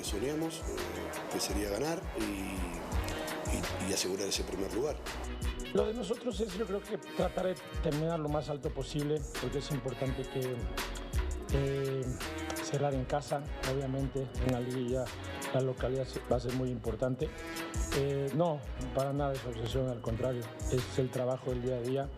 soñamos, que sería ganar y asegurar ese primer lugar. Lo de nosotros es, yo creo que tratar de terminar lo más alto posible, porque es importante que cerrar en casa, obviamente en la liguilla la localidad va a ser muy importante. No, para nada es obsesión, al contrario, es el trabajo del día a día.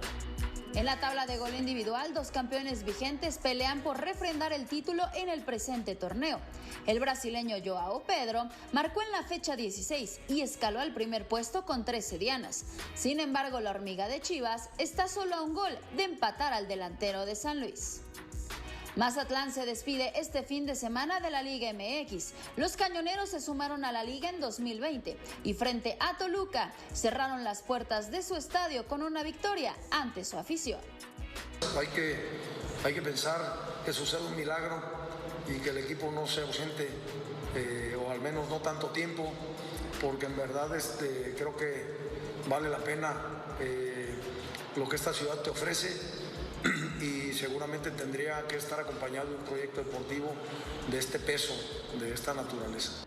En la tabla de gol individual, dos campeones vigentes pelean por refrendar el título en el presente torneo. El brasileño Joao Pedro marcó en la fecha 16 y escaló al primer puesto con 13 dianas. Sin embargo, la hormiga de Chivas está solo a un gol de empatar al delantero de San Luis. Mazatlán se despide este fin de semana de la Liga MX. Los cañoneros se sumaron a la liga en 2020 y frente a Toluca cerraron las puertas de su estadio con una victoria ante su afición. Hay que pensar que sucede un milagro y que el equipo no se ausente o al menos no tanto tiempo, porque en verdad creo que vale la pena lo que esta ciudad te ofrece. Y seguramente tendría que estar acompañado de un proyecto deportivo de este peso, de esta naturaleza.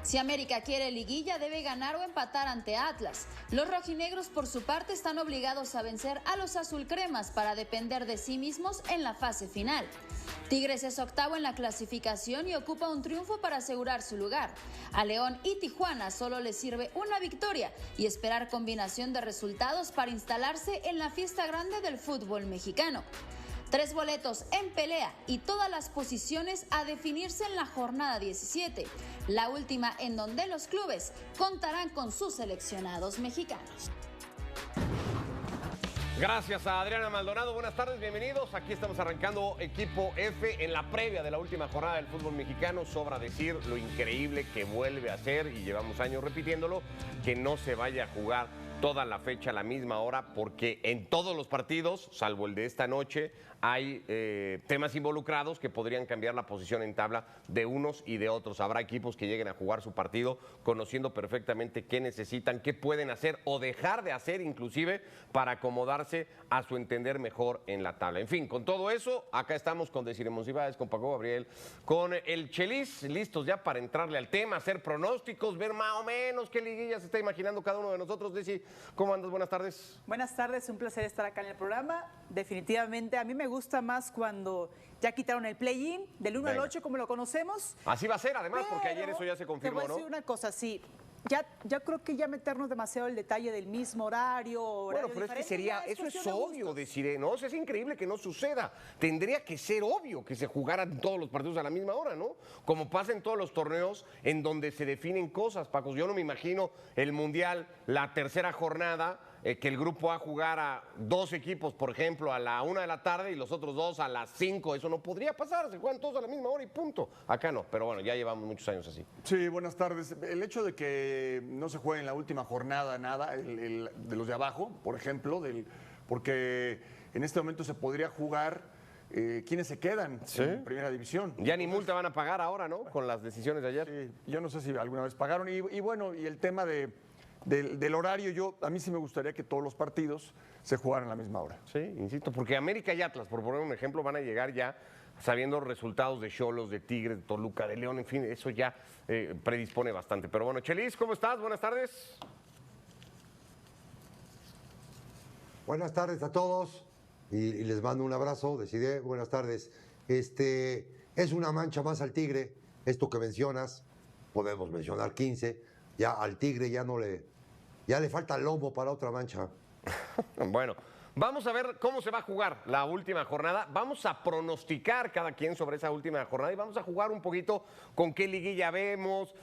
Si América quiere liguilla, debe ganar o empatar ante Atlas. Los rojinegros, por su parte, están obligados a vencer a los azulcremas para depender de sí mismos en la fase final. Tigres es octavo en la clasificación y ocupa un triunfo para asegurar su lugar. A León y Tijuana solo les sirve una victoria y esperar combinación de resultados para instalarse en la fiesta grande del fútbol mexicano. 3 boletos en pelea y todas las posiciones a definirse en la jornada 17, la última en donde los clubes contarán con sus seleccionados mexicanos. Gracias a Adriana Maldonado, buenas tardes, bienvenidos. Aquí estamos arrancando Equipo F en la previa de la última jornada del fútbol mexicano. Sobra decir lo increíble que vuelve a ser, y llevamos años repitiéndolo, que no se vaya a jugar toda la fecha a la misma hora, porque en todos los partidos, salvo el de esta noche, hay temas involucrados que podrían cambiar la posición en tabla de unos y de otros. Habrá equipos que lleguen a jugar su partido conociendo perfectamente qué necesitan, qué pueden hacer o dejar de hacer inclusive para acomodarse a su entender mejor en la tabla. En fin, con todo eso, acá estamos con Desiree Monsiváis, con Paco Gabriel, con el Chelis, listos ya para entrarle al tema, hacer pronósticos, ver más o menos qué liguilla se está imaginando cada uno de nosotros. Desi, ¿cómo andas? Buenas tardes. Buenas tardes, un placer estar acá en el programa. Definitivamente, a mí me gusta más cuando ya quitaron el play-in del 1 al 8 como lo conocemos. Así va a ser, además, porque ayer eso ya se confirmó, ¿no? Te voy a decir una cosa, sí. Ya creo que ya meternos demasiado el detalle del mismo horario bueno, pero diferente, es que sería, eso es obvio, Desiree, ¿no? O sea, es increíble que no suceda. Tendría que ser obvio que se jugaran todos los partidos a la misma hora, ¿no? Como pasa en todos los torneos en donde se definen cosas, Paco. Yo no me imagino el Mundial, la tercera jornada, que el grupo A jugara 2 equipos, por ejemplo, a la 1 de la tarde y los otros 2 a las 5. Eso no podría pasar, se juegan todos a la misma hora y punto. Acá no, pero bueno, ya llevamos muchos años así. Sí, buenas tardes. El hecho de que no se juegue en la última jornada nada, de los de abajo, por ejemplo, porque en este momento se podría jugar quiénes se quedan en primera división. Ya ni multa van a pagar ahora, ¿no? Con las decisiones de ayer. Sí, yo no sé si alguna vez pagaron. Y bueno, y el tema del horario, a mí sí me gustaría que todos los partidos se jugaran a la misma hora. Sí, insisto, porque América y Atlas, por poner un ejemplo, van a llegar ya sabiendo resultados de Xolos, de Tigres, de Toluca, de León, en fin, eso ya predispone bastante. Pero bueno, Chelis, ¿cómo estás? Buenas tardes. Buenas tardes a todos y les mando un abrazo, Desiree, buenas tardes. Es una mancha más al Tigre, esto que mencionas, podemos mencionar 15, ya al Tigre ya le falta lomo para otra mancha. Bueno, vamos a ver cómo se va a jugar la última jornada. Vamos a pronosticar cada quien sobre esa última jornada y vamos a jugar un poquito con qué liguilla vemos,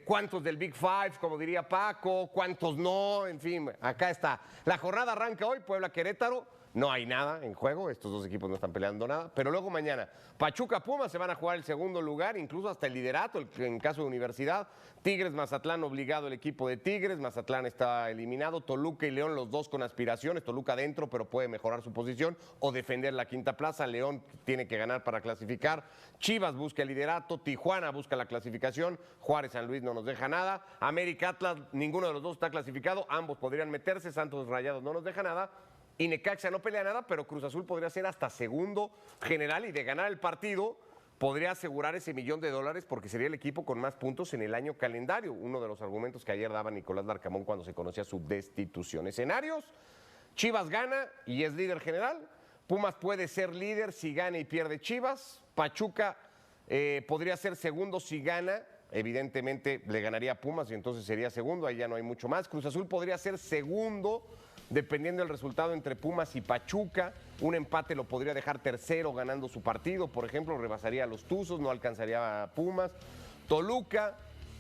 cuántos del Big Five, como diría Paco, cuántos no, en fin, acá está. La jornada arranca hoy, Puebla-Querétaro. No hay nada en juego, estos dos equipos no están peleando nada, pero luego mañana Pachuca-Pumas se van a jugar el segundo lugar, incluso hasta el liderato en caso de Universidad. Tigres-Mazatlán obligado el equipo de Tigres, Mazatlán está eliminado, Toluca y León los dos con aspiraciones, Toluca dentro pero puede mejorar su posición o defender la quinta plaza, León tiene que ganar para clasificar, Chivas busca el liderato, Tijuana busca la clasificación, Juárez-San Luis no nos deja nada, América-Atlas ninguno de los dos está clasificado, ambos podrían meterse, Santos-Rayados no nos deja nada. Y Necaxa no pelea nada, pero Cruz Azul podría ser hasta segundo general y de ganar el partido podría asegurar ese $1 millón porque sería el equipo con más puntos en el año calendario. Uno de los argumentos que ayer daba Nicolás Larcamón cuando se conocía su destitución. Escenarios: Chivas gana y es líder general. Pumas puede ser líder si gana y pierde Chivas. Pachuca podría ser segundo si gana. Evidentemente le ganaría a Pumas y entonces sería segundo. Ahí ya no hay mucho más. Cruz Azul podría ser segundo dependiendo del resultado entre Pumas y Pachuca. Un empate lo podría dejar tercero ganando su partido. Por ejemplo, rebasaría a los Tuzos, no alcanzaría a Pumas. Toluca,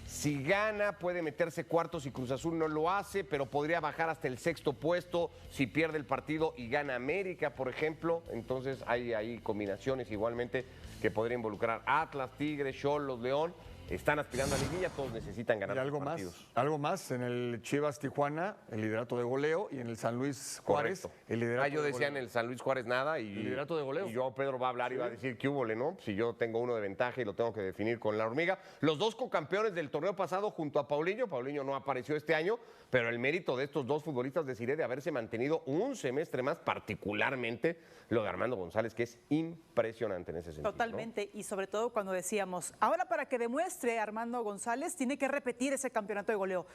si gana, puede meterse cuartos si Cruz Azul no lo hace, pero podría bajar hasta el sexto puesto si pierde el partido y gana América, por ejemplo. Entonces hay combinaciones igualmente que podría involucrar Atlas, Tigres, Xolos, León. Están aspirando a liguilla, todos necesitan ganar Y algo los partidos. algo más, en el Chivas Tijuana, el liderato de goleo, y en el San Luis Juárez, Correcto. el liderato yo de decía goleo. en el San Luis Juárez nada y El liderato de goleo. Y yo, Pedro va a hablar y va a decir qué hubo, ¿no? Si yo tengo uno de ventaja y lo tengo que definir con la hormiga. Los dos cocampeones del torneo pasado junto a Paulinho. Paulinho no apareció este año, pero el mérito de estos dos futbolistas deciré de haberse mantenido un semestre más, particularmente lo de Armando González, que es impresionante en ese sentido. Totalmente, y sobre todo cuando decíamos, ahora para que demuestre Armando González, tiene que repetir ese campeonato de goleo.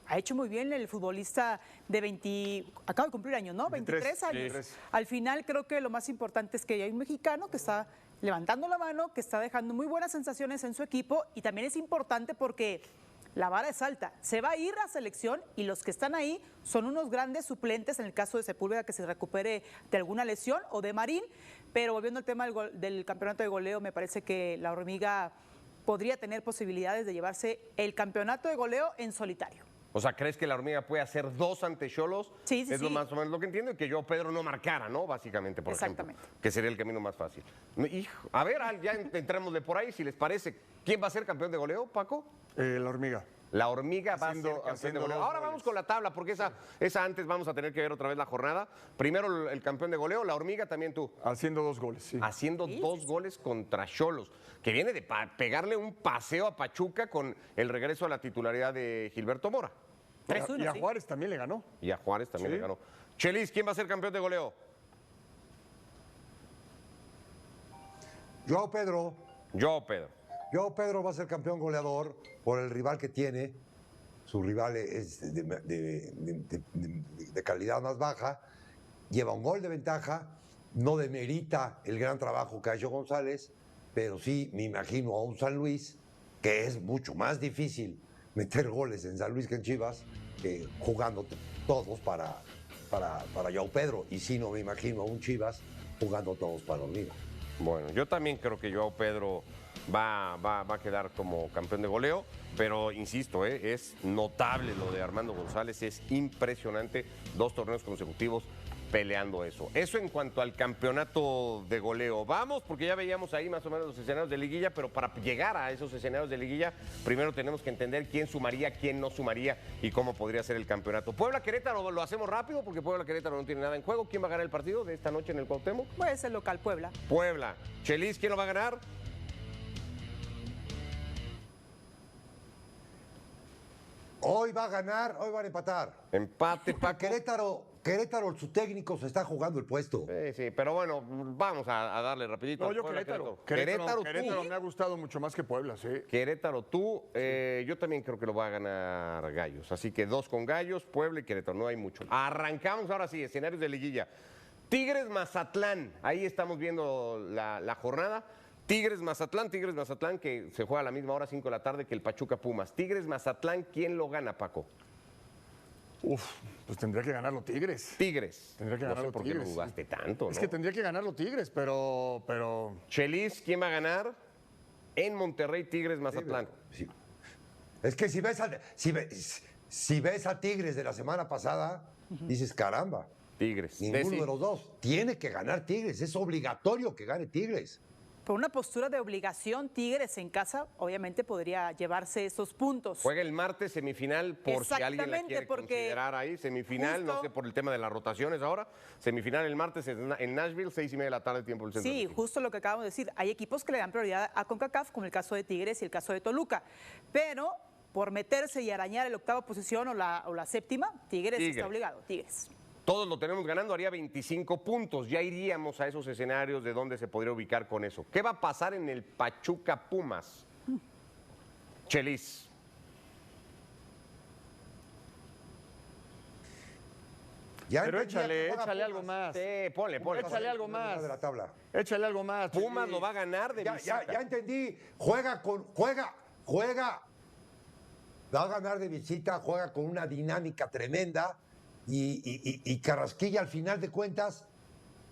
Ha hecho muy bien el futbolista de 20, acaba de cumplir años, ¿no? 23 años. Sí. Al final creo que lo más importante es que hay un mexicano que está levantando la mano, que está dejando muy buenas sensaciones en su equipo, y también es importante porque la vara es alta. Se va a ir a selección y los que están ahí son unos grandes suplentes en el caso de Sepúlveda, que se recupere de alguna lesión, o de Marín. Pero volviendo al tema del campeonato de goleo, me parece que la hormiga podría tener posibilidades de llevarse el campeonato de goleo en solitario. O sea, ¿crees que la hormiga puede hacer 2 ante Xolos? Sí, sí, es lo sí. más o menos lo que entiendo, y que yo, Pedro, no marcara, ¿no? Básicamente, por Exactamente. ejemplo. Que sería el camino más fácil. Hijo, a ver, ya entrémosle por ahí, si les parece. ¿Quién va a ser campeón de goleo, Paco? La hormiga. La hormiga va a ser Haciendo campeón de dos goleo. Ahora goles. vamos con la tabla, porque esa antes vamos a tener que ver otra vez la jornada. Primero el campeón de goleo, la hormiga también tú. Haciendo 2 goles, sí. Haciendo 2 goles contra Xolos, que viene de pegarle un paseo a Pachuca con el regreso a la titularidad de Gilberto Mora. 3-1, Y a sí. Juárez también le ganó. Y a Juárez también Sí. le ganó. Chelis, ¿quién va a ser campeón de goleo? Joao Pedro. Yo, Pedro. Joao Pedro va a ser campeón goleador por el rival que tiene. Su rival es de calidad más baja. Lleva un gol de ventaja. No demerita el gran trabajo que ha hecho González, pero sí me imagino a un San Luis que es mucho más difícil meter goles en San Luis que en Chivas, jugando todos para Joao Pedro. Y sí, no me imagino a un Chivas jugando todos para Hormiga. Bueno, yo también creo que Joao Pedro va a quedar como campeón de goleo, pero insisto, es notable lo de Armando González, es impresionante, 2 torneos consecutivos peleando eso. Eso en cuanto al campeonato de goleo. Vamos, porque ya veíamos ahí más o menos los escenarios de liguilla, pero para llegar a esos escenarios de liguilla, primero tenemos que entender quién sumaría, quién no sumaría y cómo podría ser el campeonato. Puebla-Querétaro, lo hacemos rápido porque Puebla-Querétaro no tiene nada en juego. ¿Quién va a ganar el partido de esta noche en el Cuauhtémoc? Pues el local Puebla. Puebla. Chelis, ¿quién lo va a ganar? Hoy va a ganar, hoy van a empatar. Empate, Paco. Querétaro, su técnico se está jugando el puesto. Sí, pero bueno, vamos a darle rapidito. No, yo Puebla, Querétaro. Querétaro, Querétaro tú. me ha gustado mucho más que Puebla, sí. Querétaro, tú. Yo también creo que lo va a ganar Gallos. Así que 2 con Gallos, Puebla y Querétaro. No hay mucho. Arrancamos ahora sí, escenarios de liguilla. Tigres-Mazatlán. Ahí estamos viendo la jornada. Tigres-Mazatlán que se juega a la misma hora, 5 de la tarde, que el Pachuca-Pumas. Tigres-Mazatlán, ¿quién lo gana, Paco? Pues tendría que ganarlo Tigres. Tigres. Tendría que No sé ganarlo por qué lo Tigres. jugaste tanto, ¿no? Es que tendría que ganarlo Tigres, pero Chelis, ¿quién va a ganar? En Monterrey, Tigres-Mazatlán. Sí. Es que si ves a Tigres de la semana pasada, dices, caramba, Tigres. ninguno Desi. de los dos. Tiene que ganar Tigres, es obligatorio que gane Tigres. Por una postura de obligación, Tigres en casa obviamente podría llevarse esos puntos. Juega el martes semifinal, por si alguien la Exactamente, quiere porque considerar ahí. Semifinal, no justo- sé por el tema de las rotaciones ahora. Semifinal el martes en Nashville, 6:30 de la tarde, tiempo del centro. Sí, de México. justo lo que acabamos de decir. Hay equipos que le dan prioridad a CONCACAF, como el caso de Tigres y el caso de Toluca. Pero por meterse y arañar la 8ª posición o la 7ª, Tigres Tigres. está obligado. Tigres. todos lo tenemos ganando, haría 25 puntos. Ya iríamos a esos escenarios de dónde se podría ubicar con eso. ¿Qué va a pasar en el Pachuca Pumas? Chelis. Ya Pero entendí a que échale juega algo Pumas. más. Sí, ponle. Échale algo más. De la tabla. Échale algo más. Pumas Chelis. lo va a ganar de visita. Ya entendí. Juega. Va a ganar de visita, juega con una dinámica tremenda y Carrasquilla al final de cuentas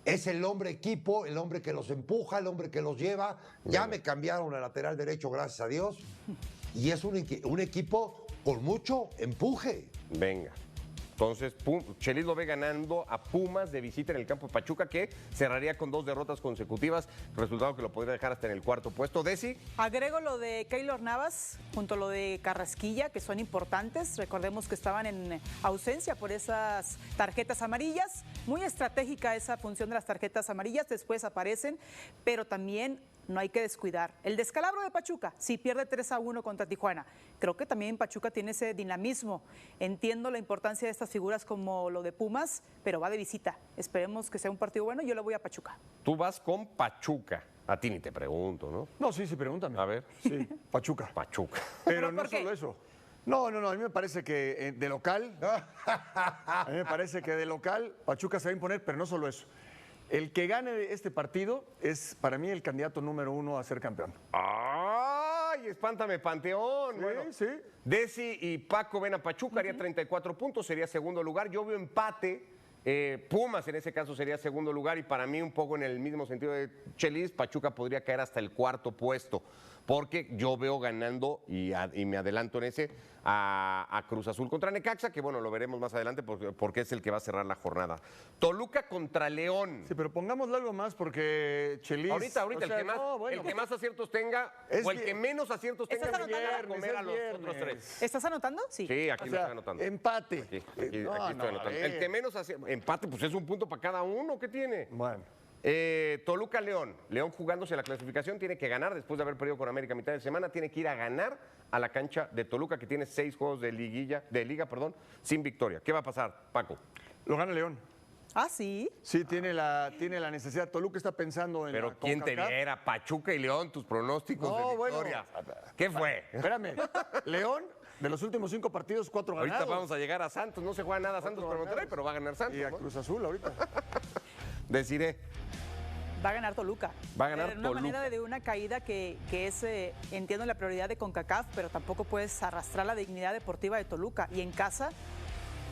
es el hombre equipo, el hombre que los empuja, el hombre que los lleva. Ya me cambiaron a lateral derecho, gracias a Dios. Y es un equipo con mucho empuje. Venga. Entonces, Chelis lo ve ganando a Pumas de visita en el campo de Pachuca, que cerraría con 2 derrotas consecutivas, resultado que lo podría dejar hasta en el 4º puesto. Desi. Agrego lo de Keylor Navas junto a lo de Carrasquilla, que son importantes. Recordemos que estaban en ausencia por esas tarjetas amarillas. Muy estratégica esa función de las tarjetas amarillas, después aparecen, pero también no hay que descuidar el descalabro de Pachuca, si pierde 3-1 contra Tijuana. Creo que también Pachuca tiene ese dinamismo. Entiendo la importancia de estas figuras como lo de Pumas, pero va de visita. Esperemos que sea un partido bueno. Yo le voy a Pachuca. Tú vas con Pachuca. A ti ni te pregunto, ¿no? No, sí, pregúntame. A ver. Sí, Pachuca. Pachuca. Pero ¿Por no qué? solo eso. No, a mí me parece que de local, Pachuca se va a imponer, pero no solo eso. El que gane este partido es para mí el candidato número 1 a ser campeón. ¡Ay! Espántame, Panteón. Sí, Bueno, sí. Desi y Paco ven a Pachuca, haría 34 puntos, sería segundo lugar. Yo veo empate. Pumas en ese caso sería segundo lugar y para mí un poco en el mismo sentido de Chelis, Pachuca podría caer hasta el 4º puesto. Porque yo veo ganando, y me adelanto en ese, a Cruz Azul contra Necaxa, que bueno, lo veremos más adelante porque es el que va a cerrar la jornada. Toluca contra León. Sí, pero pongámosle algo más porque Chelis... Ahorita, o sea, el que más aciertos tenga, Es o el que- que menos aciertos tenga, ¿Estás se anotando? va a comer a los Viernes. otros 3. ¿Estás anotando? Sí. Sí, aquí O lo sea, estoy anotando. empate. Aquí No, estoy no, anotando. El que menos empate, pues es un punto para cada uno. ¿Qué tiene? Bueno. Toluca León. León jugándose la clasificación, tiene que ganar después de haber perdido con América a mitad de semana, tiene que ir a ganar a la cancha de Toluca, que tiene 6 juegos de liga, sin victoria. ¿Qué va a pasar, Paco? Lo gana León. Ah, sí. Sí, tiene la necesidad. Toluca está pensando en Pero la ¿quién te CONCACAF. viera? Pachuca y León, tus pronósticos No, de bueno. victoria. ¿Qué fue? Espérame. León, de los últimos 5 partidos, 4 ganados. Ahorita vamos a llegar a Santos. No se juega nada a Santos por Monterrey, pero va a ganar Santos. Y a ¿no? Cruz Azul ahorita. Deciré. Va a ganar Toluca. Va a ganar De una Toluca. manera de una caída que es, entiendo la prioridad de CONCACAF, pero tampoco puedes arrastrar la dignidad deportiva de Toluca. Y en casa,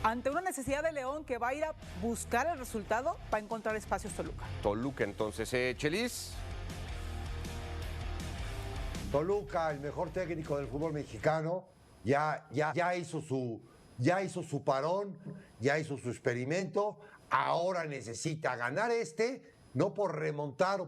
ante una necesidad de León que va a ir a buscar el resultado, va a encontrar espacios Toluca. Toluca, entonces. Chelis. Toluca, el mejor técnico del fútbol mexicano, ya hizo su parón, ya hizo su experimento, ahora necesita ganar no por remontar o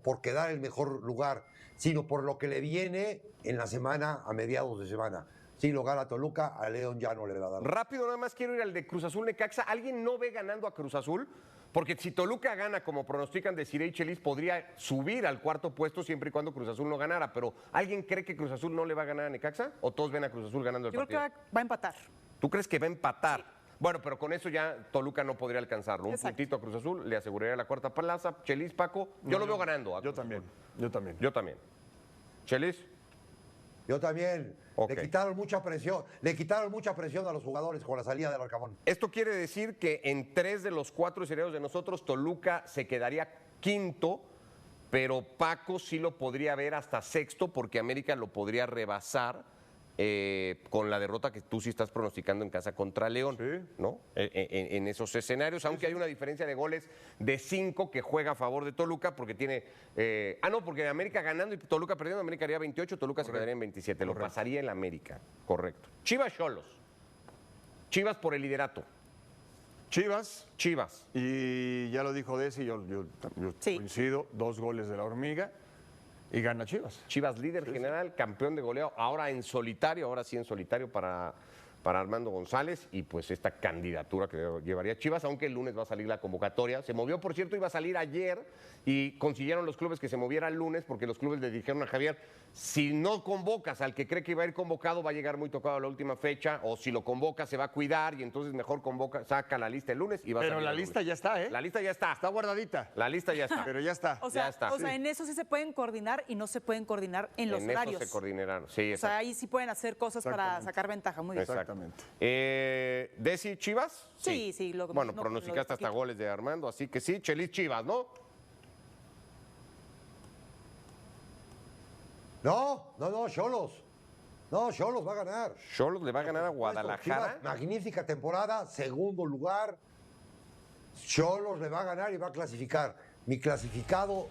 por quedar en el mejor lugar, sino por lo que le viene en la semana, a mediados de semana. Si lo gana Toluca, a León ya no le va a dar. Rápido, nada más quiero ir al de Cruz Azul Necaxa. ¿Alguien no ve ganando a Cruz Azul? Porque si Toluca gana, como pronostican Desiree y Chelis, podría subir al 4º puesto siempre y cuando Cruz Azul no ganara. Pero ¿alguien cree que Cruz Azul no le va a ganar a Necaxa? ¿O todos ven a Cruz Azul ganando el Yo creo partido? que va a empatar. ¿Tú crees que va a empatar? Bueno, pero con eso ya Toluca no podría alcanzarlo. Un Exacto. puntito a Cruz Azul le aseguraría la 4ª plaza. Chelis, Paco, yo lo veo ganando. a Yo Cruz también. Azul. Yo también. Chelis. Yo también. Ok. Le quitaron mucha presión a los jugadores con la salida del Arcamón. Esto quiere decir que en 3 de los 4 escenarios de nosotros, Toluca se quedaría 5º, pero Paco sí lo podría ver hasta 6º porque América lo podría rebasar con la derrota que tú sí estás pronosticando en casa contra León, Sí. ¿no? En esos escenarios, aunque hay una diferencia de goles de 5 que juega a favor de Toluca porque tiene... porque América ganando y Toluca perdiendo, América haría 28, Toluca se quedaría en 27, lo pasaría el América, correcto. Chivas Xolos. Chivas por el liderato. Chivas, Y ya lo dijo Desi, yo Sí. coincido, 2 goles de la hormiga y gana Chivas. Chivas líder general, campeón de goleo, ahora sí en solitario para Armando González y pues esta candidatura que llevaría Chivas, aunque el lunes va a salir la convocatoria. Se movió, por cierto, iba a salir ayer y consiguieron los clubes que se moviera el lunes porque los clubes le dijeron a Javier, Si no convocas al que cree que va a ir convocado, va a llegar muy tocado a la última fecha, o si lo convoca, se va a cuidar y entonces mejor saca la lista el lunes y va a Pero salir la el lista lunes. ya está, ¿eh? La lista ya está. Está guardadita. La lista ya está. Pero ya está. O sea, Ya está. en eso sí se pueden coordinar y no se pueden coordinar en los En horarios. eso se coordinarán. Sí, O sea, exacto. ahí sí pueden hacer cosas para Exactamente. sacar ventaja. Muy bien. Exactamente. ¿Desi Chivas? Sí, lo Bueno, no, pronosticaste lo hasta poquito. goles de Armando, así que sí, Chelis Chivas, ¿no? No, Xolos. No, Xolos va a ganar. Cholos le va a ganar a Guadalajara. Chivas, magnífica temporada, segundo lugar. Xolos le va a ganar y va a clasificar. Mi clasificado,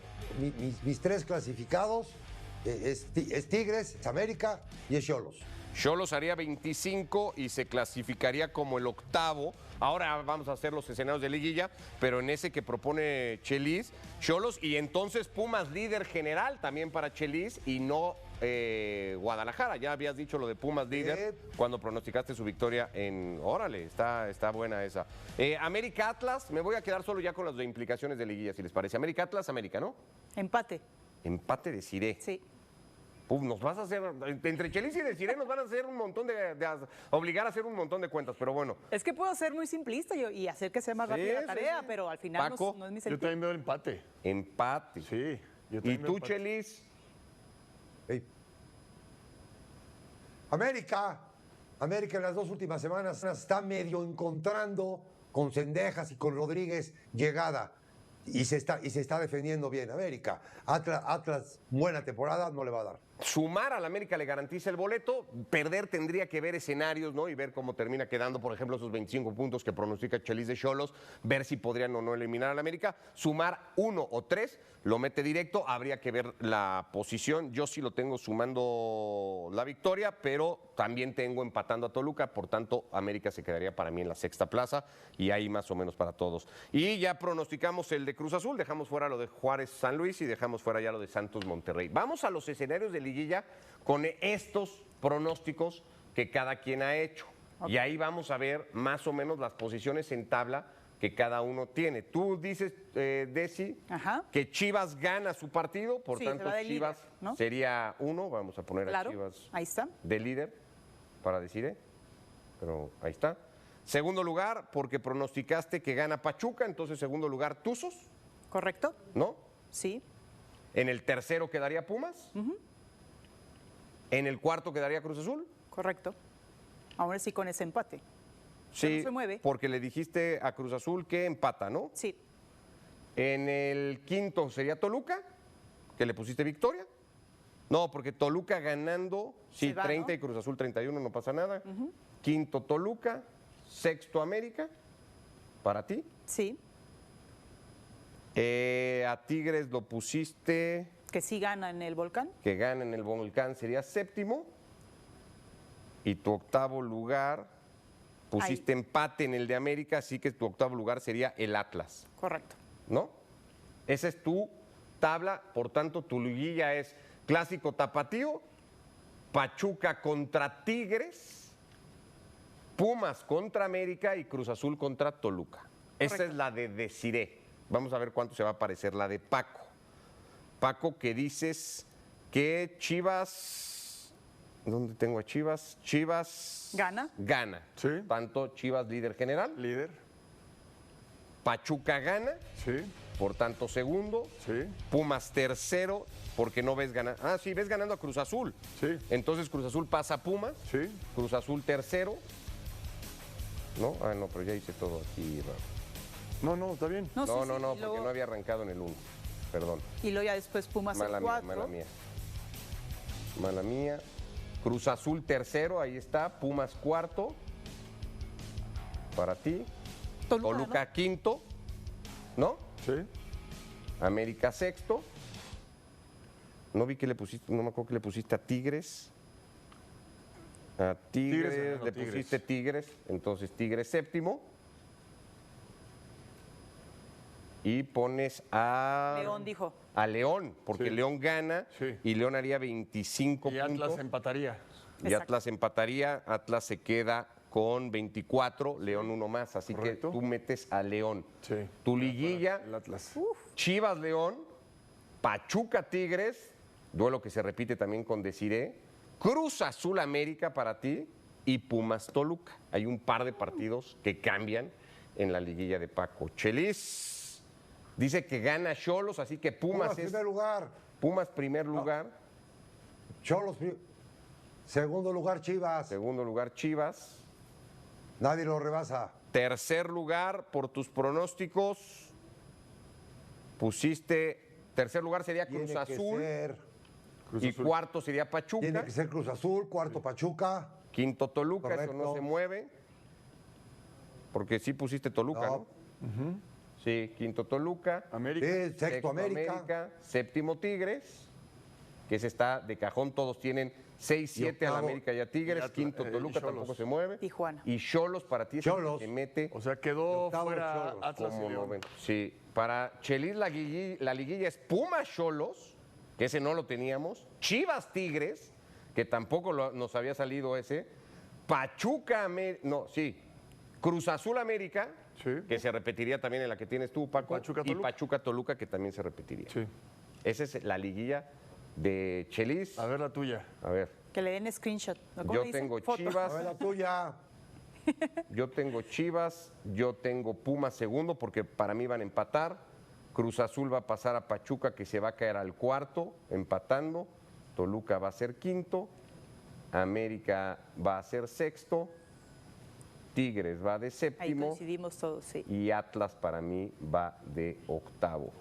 mis tres clasificados es Tigres, es América y es Xolos. Xolos haría 25 y se clasificaría como el octavo. Ahora vamos a hacer los escenarios de liguilla, pero en ese que propone Chelis, Xolos y entonces Pumas líder general también para Chelis y no Guadalajara. Ya habías dicho lo de Pumas líder cuando pronosticaste su victoria en... Órale, está buena esa. América Atlas, me voy a quedar solo ya con las de implicaciones de liguilla, si les parece. América Atlas, América, ¿no? Empate. Empate de Ciré. Sí. Nos vas a hacer, entre Chelis y de Ciré nos van a hacer un montón obligar a hacer un montón de cuentas, pero bueno. Es que puedo ser muy simplista y hacer que sea más rápida la tarea, sí. pero al final Paco, no es mi Yo sentido. también veo empate. Empate. Sí. Yo ¿Y también veo tú, empate. Chelis? Ey. América en las dos últimas semanas está medio encontrando con Cendejas y con Rodríguez llegada y se está defendiendo bien. América, Atlas, buena temporada, no le va a dar. Sumar al América le garantiza el boleto, perder tendría que ver escenarios, ¿no? Y ver cómo termina quedando, por ejemplo, esos 25 puntos que pronostica Chelis de Xolos, ver si podrían o no eliminar al América. Sumar 1 o 3, lo mete directo, habría que ver la posición. Yo sí lo tengo sumando la victoria, pero también tengo empatando a Toluca, por tanto, América se quedaría para mí en la sexta plaza y ahí más o menos para todos. Y ya pronosticamos el de Cruz Azul, dejamos fuera lo de Juárez San Luis y dejamos fuera ya lo de Santos Monterrey. Vamos a los escenarios de liguilla con estos pronósticos que cada quien ha hecho. Y ahí vamos a ver más o menos las posiciones en tabla que cada uno tiene. Tú dices, Desi, Ajá. que Chivas gana su partido, por Sí, se tanto va de Chivas líder, ¿no? sería 1, vamos a poner Claro, a Chivas ahí está. de líder para decir, pero ahí está. Segundo lugar, porque pronosticaste que gana Pachuca, entonces segundo lugar Tuzos, ¿Correcto? ¿no? Sí. En el tercero quedaría Pumas. En el cuarto quedaría Cruz Azul. Correcto. Ahora sí con ese empate. Sí, no se mueve. porque le dijiste a Cruz Azul que empata, ¿no? Sí. En el quinto sería Toluca, que le pusiste victoria. No, porque Toluca ganando, sí, Se va, 30 ¿no? y Cruz Azul 31, no pasa nada. Quinto Toluca, sexto América, para ti. Sí. A Tigres lo pusiste Que sí gana en el Volcán. que gana en el Volcán, sería séptimo. Y tu octavo lugar, pusiste empate en el de América, así que tu octavo lugar sería el Atlas, Correcto. ¿no? Esa es tu tabla, por tanto tu liguilla es Clásico Tapatío, Pachuca contra Tigres, Pumas contra América y Cruz Azul contra Toluca. Esa Correcto. es la de Desiré. Vamos a ver cuánto se va a parecer la de Paco. Paco, que dices que Chivas... ¿Dónde tengo a Chivas? Chivas... ¿Gana? Gana. Sí. Tanto Chivas líder general, Líder. Pachuca gana, Sí. por tanto segundo, Sí. Pumas tercero, porque no ves ganar. Ah, sí, ves ganando a Cruz Azul. Sí. Entonces Cruz Azul pasa a Pumas, Sí. Cruz Azul tercero. ¿No? Ah, no, pero ya hice todo aquí. Raro. No, está bien. No, sí, No, sí, no, y porque luego- no había arrancado en el 1. Perdón. Y luego ya después Pumas Mala el mía, 4. mala mía. Mala mía. Cruz Azul tercero, ahí está. Pumas cuarto. Para ti. Toluca quinto. ¿No? Sí. América sexto. No vi que le pusiste, no me acuerdo que le pusiste a Tigres. A Tigres, ganando le Tigres. pusiste Tigres, entonces Tigres séptimo. Y pones a... León dijo. A León, porque Sí. León gana Sí. y León haría 25 Y puntos. Atlas empataría. Y Exacto. Atlas empataría, Atlas se queda con 24, León uno más, así Correcto. que tú metes a León. Sí. Tu liguilla, El Atlas. Chivas León, Pachuca Tigres, duelo que se repite también con Desiré, Cruz Azul América para ti y Pumas Toluca. Hay un par de partidos que cambian en la liguilla de Paco. Chelis dice que gana Xolos, así que Pumas es primer lugar. Pumas primer lugar. Xolos, segundo lugar Chivas. Segundo lugar Chivas. Nadie lo rebasa. Tercer lugar, por tus pronósticos, pusiste, tercer lugar sería Cruz Tiene que Azul ser y cuarto sería Pachuca. Tiene que ser Cruz Azul, cuarto Pachuca. Quinto Toluca, Correcto. eso no se mueve. Porque sí pusiste Toluca, ¿no? Sí, quinto Toluca. América. Sí, sexto América. Séptimo Tigres, que se está de cajón, todos tienen 6, 7 a la octavo, América y a Tigres. Quinto Toluca Xolos. tampoco se mueve. Tijuana. Y Xolos para ti es el Xolos. que mete O sea, quedó Octavo fuera Xolos. Atlas y como León. noveno. Sí, para Chelis la liguilla es Pumas Xolos, que ese no lo teníamos. Chivas Tigres, que tampoco nos había salido ese. Pachuca Cruz Azul América, Sí. que se repetiría también en la que tienes tú, Paco. Pachuca y Toluca. Pachuca Toluca, que también se repetiría. Sí. Esa es la liguilla de Chelis. A ver la tuya. A ver, Que le den screenshot. ¿No? ¿Cómo yo le dicen? tengo Foto. A ver Chivas, la tuya. yo tengo Pumas segundo, porque para mí van a empatar. Cruz Azul va a pasar a Pachuca, que se va a caer al cuarto, empatando. Toluca va a ser quinto. América va a ser sexto. Tigres va de Ahí séptimo. coincidimos todos, sí. Y Atlas para mí va de octavo.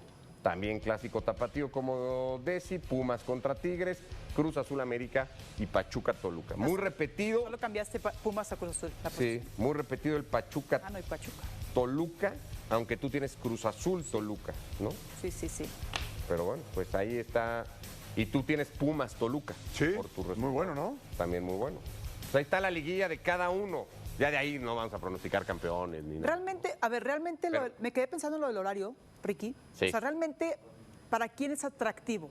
También clásico tapatío como Desi, Pumas contra Tigres, Cruz Azul América y Pachuca Toluca. Muy repetido, Solo cambiaste Pumas a Cruz Azul. sí, muy repetido el Pachuca Ah, no, y Pachuca. Toluca, aunque tú tienes Cruz Azul Toluca, ¿no? Sí, sí, sí. Pero bueno, pues ahí está. Y tú tienes Pumas Toluca. Sí, por tu muy resultado. bueno, ¿no? También muy bueno. Pues ahí está la liguilla de cada uno. Ya de ahí no vamos a pronosticar campeones ni nada. Realmente, a ver, realmente Pero- me quedé pensando en lo del horario, Ricky. Sí. O sea, realmente, ¿para quién es atractivo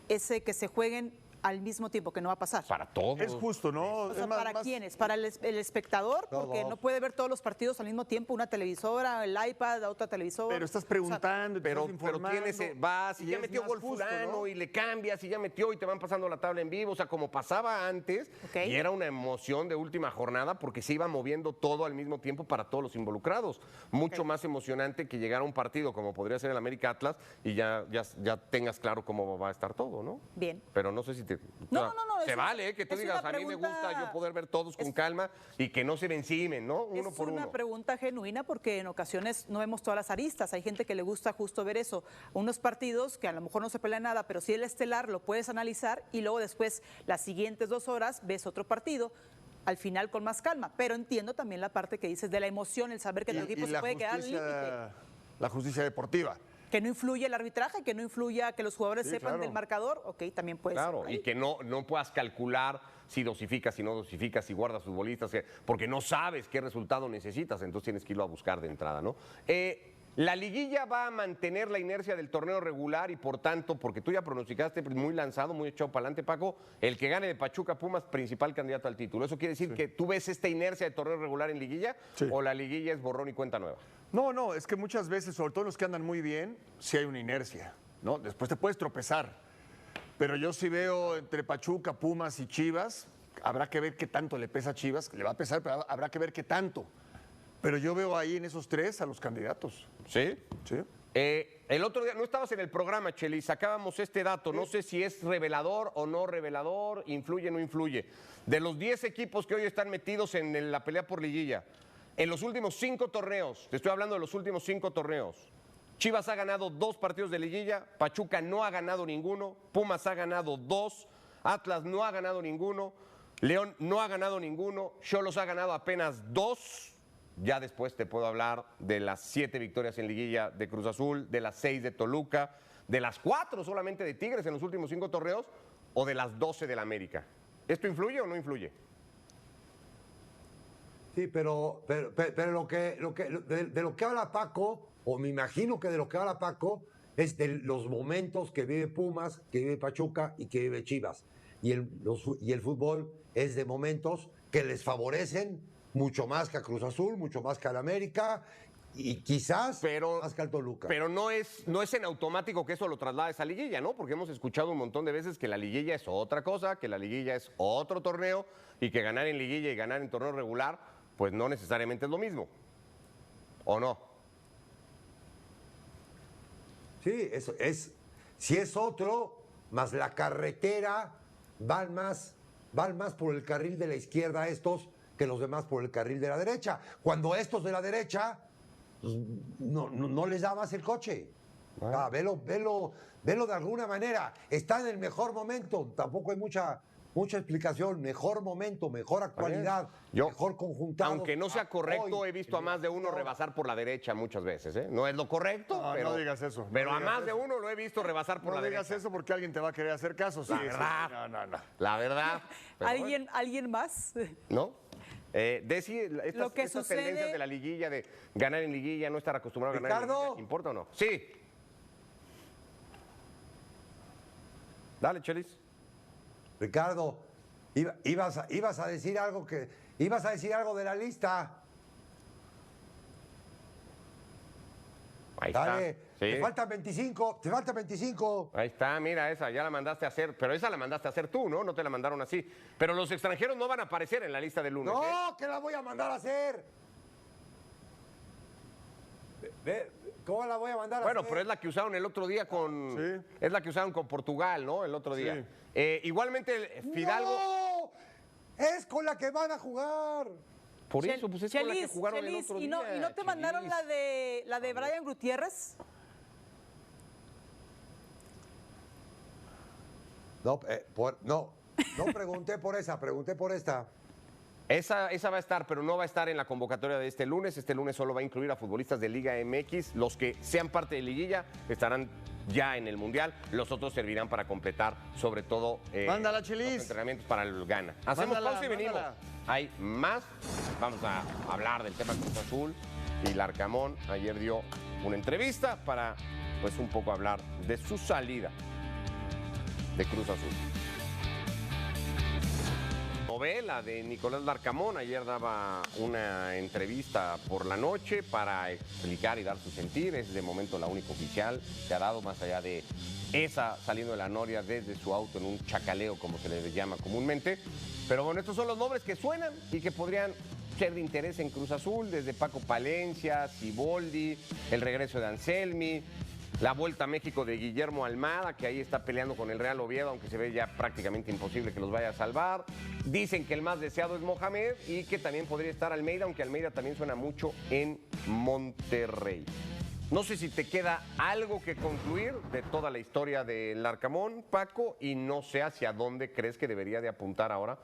ese que se jueguen al mismo tiempo, que no va a pasar? Para todos. Es justo, ¿no? O sea, Es más- ¿para más- quiénes? ¿Para el espectador? Porque Todos. no puede ver todos los partidos al mismo tiempo, una televisora, el iPad, la otra televisora. Pero estás O sea, preguntando, te Pero estás informando, tienes, vas y ya es metió más gol justo, fulano ¿no? y le cambias y ya metió y te van pasando la tabla en vivo. O sea, como pasaba antes, Ok. y era una emoción de última jornada porque se iba moviendo todo al mismo tiempo para todos los involucrados. Mucho Ok. más emocionante que llegar a un partido como podría ser el América Atlas y ya tengas claro cómo va a estar todo, ¿no? Bien. Pero no sé si te... No, o sea, no, Se es- vale, que tú es digas, una a mí me pregunta- gusta yo poder ver todos con calma y que no se encimen, ¿no? Uno Es por una uno. pregunta genuina porque en ocasiones no vemos todas las aristas. Hay gente que le gusta justo ver eso. Unos partidos que a lo mejor no se pelean nada, pero sí el estelar lo puedes analizar y luego después las siguientes 2 horas ves otro partido. Al final con más calma. Pero entiendo también la parte que dices de la emoción, el saber que tu equipo se la puede quedar al límite. la justicia deportiva. Que no influye el arbitraje, que no influya que los jugadores Sí, sepan claro. del marcador. Ok, también puede ser. Claro, por ahí. y que no puedas calcular si dosificas, si no dosificas, si guardas futbolistas, porque no sabes qué resultado necesitas, entonces tienes que irlo a buscar de entrada, ¿no? La liguilla va a mantener la inercia del torneo regular y por tanto, porque tú ya pronosticaste muy lanzado, muy echado para adelante, Paco, el que gane de Pachuca Pumas, principal candidato al título. ¿Eso quiere decir que tú ves esta inercia de torneo regular en liguilla Sí. o la liguilla es borrón y cuenta nueva? No, es que muchas veces, sobre todo los que andan muy bien, sí hay una inercia, ¿no? Después te puedes tropezar. Pero yo sí veo entre Pachuca, Pumas y Chivas, habrá que ver qué tanto le pesa a Chivas, le va a pesar, pero habrá que ver qué tanto. Pero yo veo ahí en esos 3 a los candidatos. ¿Sí? Sí. El otro día, no estabas en el programa, Cheli, sacábamos este dato, no sé si es revelador o no revelador, influye o no influye. De los 10 equipos que hoy están metidos en la pelea por liguilla, en los últimos 5 torneos, te estoy hablando de los últimos 5 torneos, Chivas ha ganado 2 partidos de liguilla, Pachuca no ha ganado ninguno, Pumas ha ganado 2, Atlas no ha ganado ninguno, León no ha ganado ninguno, Xolos ha ganado apenas 2. Ya después te puedo hablar de las 7 victorias en liguilla de Cruz Azul, de las 6 de Toluca, de las 4 solamente de Tigres en los últimos 5 torneos o de las 12 del América. ¿Esto influye o no influye? Sí, pero de lo que habla Paco, o me imagino que de lo que habla Paco, es de los momentos que vive Pumas, que vive Pachuca y que vive Chivas. Y el fútbol es de momentos que les favorecen mucho más que a Cruz Azul, mucho más que a la América, y quizás más que al Toluca. Pero no es en automático que eso lo traslades a liguilla, ¿no? Porque hemos escuchado un montón de veces que la liguilla es otra cosa, que la liguilla es otro torneo y que ganar en liguilla y ganar en torneo regular, pues no necesariamente es lo mismo. ¿O no? Sí, eso es. Si es otro, más la carretera, van más por el carril de la izquierda estos que los demás por el carril de la derecha. Cuando estos de la derecha pues, no les da más el coche. Bueno. Velo de alguna manera. Está en el mejor momento. Tampoco hay mucha explicación. Mejor momento, mejor actualidad, mejor conjuntado. Aunque no sea correcto, hoy he visto a más de uno rebasar por la derecha muchas veces. ¿Eh? No es lo correcto, pero no digas eso. Pero a más de uno lo he visto rebasar por la derecha. No digas eso porque alguien te va a querer hacer caso. La verdad. No. La verdad. ¿Alguien más? ¿No? Desi, estas tendencias de la liguilla, de ganar en liguilla, no estar acostumbrado a ganar en liguilla, ¿importa o no? Sí. Dale, Chelis. Ricardo, ibas a decir algo de la lista. Ahí Dale, está. Sí. Te faltan 25. Ahí está, mira esa, ya la mandaste a hacer, pero esa la mandaste a hacer tú, ¿no? No te la mandaron así. Pero los extranjeros no van a aparecer en la lista del lunes. No, que la voy a mandar a hacer. ¿Cómo la voy a mandar a hacer? Bueno, pero es la que usaron el otro día con... Sí. Es la que usaron con Portugal, ¿no? El otro día. Sí. Igualmente, Fidalgo... ¡No! Es con la que van a jugar. Por eso, pues es con la que jugaron el otro día. ¿Y no te mandaron la de Brian Gutiérrez? No pregunté por esa, pregunté por esta. Esa va a estar, pero no va a estar en la convocatoria de este lunes. Este lunes solo va a incluir a futbolistas de Liga MX. Los que sean parte de liguilla estarán ya en el Mundial. Los otros servirán para completar, sobre todo, Mándala, los Chelis. entrenamientos para el Gana. Hacemos pausa y venimos. Hay más. Vamos a hablar del tema Cruz Azul y Larcamón. Ayer dio una entrevista para, pues, un poco hablar de su salida de Cruz Azul. Novela de Nicolás Larcamón. Ayer daba una entrevista por la noche para explicar y dar su sentir. Es de momento la única oficial que ha dado, más allá de esa saliendo de la Noria desde su auto en un chacaleo, como se le llama comúnmente. Pero bueno, estos son los nombres que suenan y que podrían ser de interés en Cruz Azul, desde Paco Palencia, Siboldi, el regreso de Anselmi, la vuelta a México de Guillermo Almada, que ahí está peleando con el Real Oviedo, aunque se ve ya prácticamente imposible que los vaya a salvar. Dicen que el más deseado es Mohamed y que también podría estar Almeida, aunque Almeida también suena mucho en Monterrey. No sé si te queda algo que concluir de toda la historia del Larcamón, Paco, y no sé hacia dónde crees que debería de apuntar ahora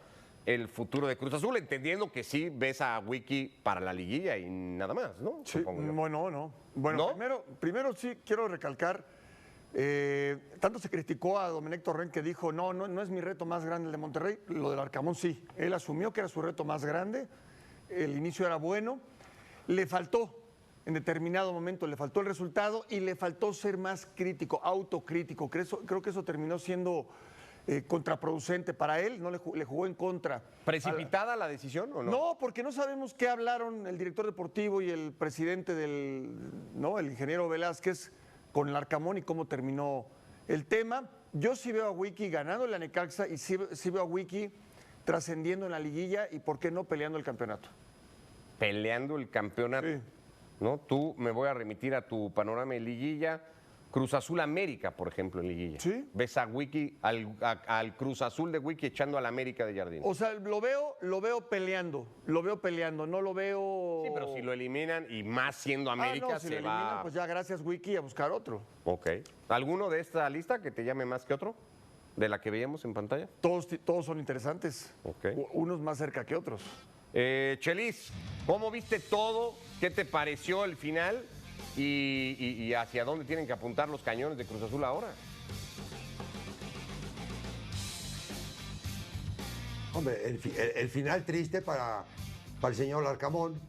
el futuro de Cruz Azul, entendiendo que sí ves a Wiki para la liguilla y nada más, ¿no? Sí, bueno, no. Bueno, ¿no? Primero sí quiero recalcar, tanto se criticó a Domenech Torrent que dijo, no es mi reto más grande el de Monterrey, lo del Arcamón sí, él asumió que era su reto más grande, el inicio era bueno, le faltó, en determinado momento le faltó el resultado y le faltó ser más crítico, autocrítico, creo que eso terminó siendo contraproducente para él, no le jugó en contra. ¿Precipitada la decisión o no? No, porque no sabemos qué hablaron el director deportivo y el presidente el ingeniero Velázquez con el Arcamón y cómo terminó el tema. Yo sí veo a Wiki ganando la Necaxa y sí veo a Wiki trascendiendo en la liguilla y por qué no peleando el campeonato. Peleando el campeonato. Sí. ¿No? Tú me voy a remitir a tu panorama de liguilla. Cruz Azul América, por ejemplo, en liguilla. Sí. ¿Ves a Wiki, al Cruz Azul de Wiki echando al América de Jardín? O sea, lo veo peleando, no lo veo... Sí, pero si lo eliminan y más siendo América, si lo eliminan, pues ya gracias Wiki a buscar otro. Ok. ¿Alguno de esta lista que te llame más que otro? ¿De la que veíamos en pantalla? Todos son interesantes. Ok. Unos más cerca que otros. Chelis, ¿cómo viste todo? ¿Qué te pareció el final? ¿Y hacia dónde tienen que apuntar los cañones de Cruz Azul ahora? Hombre, el final triste para el señor Larcamón,